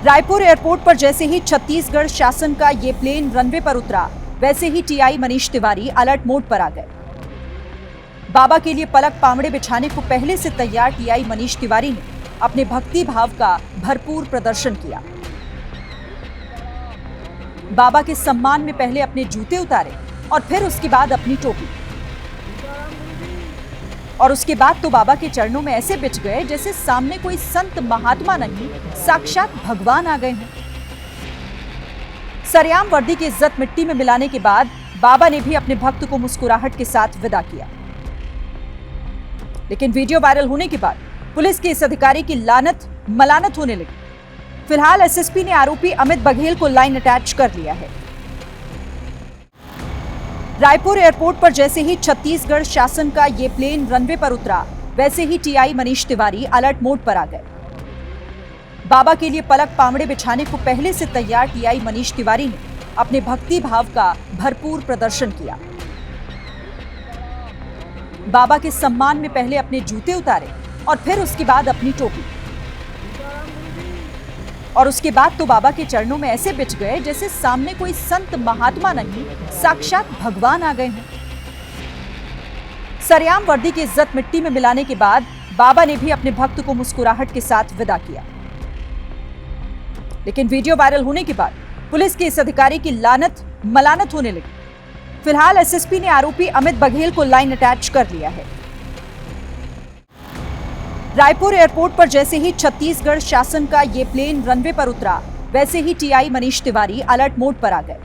Raipur airport पर जैसे ही छत्तीसगढ़ शासन का ये प्लेन रनवे पर उतरा, वैसे ही TI Manish Tiwari alert mode पर आ गए। बाबा के लिए पलक पामड़े बिछाने को पहले से तैयार टीआई मनीष तिवारी ने अपने भक्ति भाव का भरपूर प्रदर्शन किया। बाबा के सम्मान में पहले अपने जूते उतारे और फिर उसके बाद अपनी टोपी, और उसके बाद तो बाबा के चरणों में ऐसे बिछ गए जैसे सामने कोई संत महात्मा नहीं, साक्षात भगवान आ गए हैं। सरेआम वर्दी की इज्जत मिट्टी में मिलाने के बाद बाबा ने भी अपने भक्त को मुस्कुराहट के साथ विदा किया। लेकिन वीडियो वायरल होने के बाद पुलिस के इस अधिकारी की लानत मलानत होने लगी। फिलहाल एसएसपी ने आरोपी अमित बघेल को लाइन अटैच कर लिया है। रायपुर एयरपोर्ट पर जैसे ही छत्तीसगढ़ शासन का ये प्लेन रनवे पर उतरा, वैसे ही TI Manish Tiwari alert mode पर आ गए। बाबा के लिए पलक पामड़े बिछाने को पहले से तैयार टीआई मनीष तिवारी ने अपने भक्ति भाव का भरपूर प्रदर्शन किया। बाबा के सम्मान में पहले अपने जूते उतारे और फिर उसके बाद अपनी टोपी, और उसके बाद तो बाबा के चरणों में ऐसे बिछ गए जैसे सामने कोई संत महात्मा नहीं, साक्षात भगवान आ गए हैं। सरेआम वर्दी की इज्जत मिट्टी में मिलाने के बाद बाबा ने भी अपने भक्त को मुस्कुराहट के साथ विदा किया। लेकिन वीडियो वायरल होने के बाद पुलिस के इस अधिकारी की लानत मलानत होने लगी। फिलहाल एसएसपी ने आरोपी अमित बघेल को लाइन अटैच कर लिया है। रायपुर एयरपोर्ट पर जैसे ही छत्तीसगढ़ शासन का ये प्लेन रनवे पर उतरा, वैसे ही TI Manish Tiwari alert mode पर आ गए।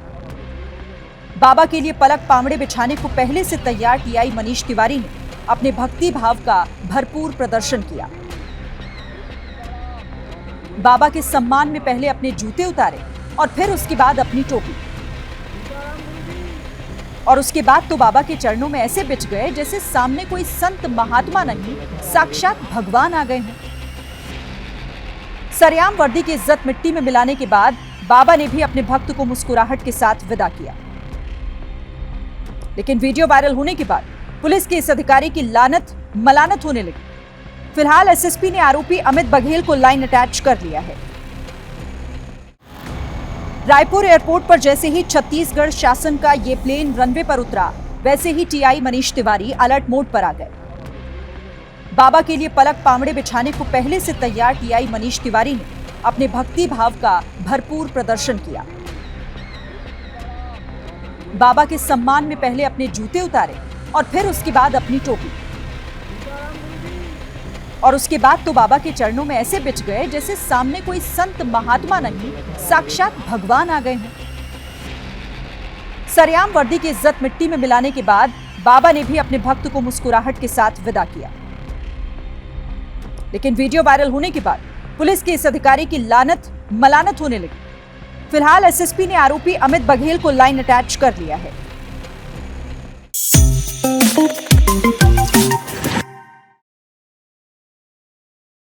बाबा के लिए पलक पामड़े बिछाने को पहले से तैयार टीआई मनीष तिवारी ने अपने भक्ति भाव का भरपूर प्रदर्शन किया। बाबा के सम्मान में पहले अपने जूते उतारे और फिर उसके बाद अपनी टोपी, और उसके बाद तो बाबा के चरणों में ऐसे बिछ गए जैसे सामने कोई संत महात्मा नहीं, साक्षात भगवान आ गए हैं। सरेआम वर्दी की इज्जत मिट्टी में मिलाने के बाद बाबा ने भी अपने भक्त को मुस्कुराहट के साथ विदा किया। लेकिन वीडियो वायरल होने के बाद पुलिस के इस अधिकारी की लानत मलानत होने लगी। फिलहाल एसएसपी ने आरोपी अमित बघेल को लाइन अटैच कर लिया है। रायपुर एयरपोर्ट पर जैसे ही छत्तीसगढ़ शासन का ये प्लेन रनवे पर उतरा, वैसे ही TI Manish Tiwari alert mode पर आ गए। बाबा के लिए पलक पामड़े बिछाने को पहले से तैयार टीआई मनीष तिवारी ने अपने भक्ति भाव का भरपूर प्रदर्शन किया। बाबा के सम्मान में पहले अपने जूते उतारे और फिर उसके बाद अपनी टोपी, और उसके बाद तो बाबा के चरणों में ऐसे बिछ गए जैसे सामने कोई संत महात्मा नहीं, साक्षात भगवान आ गए हैं। सरेआम वर्दी की इज्जत मिट्टी में मिलाने के बाद बाबा ने भी अपने भक्त को मुस्कुराहट के साथ विदा किया। लेकिन वीडियो वायरल होने के बाद पुलिस के इस अधिकारी की लानत मलानत होने लगी। फिलहाल एसएसपी ने आरोपी अमित बघेल को लाइन अटैच कर लिया है।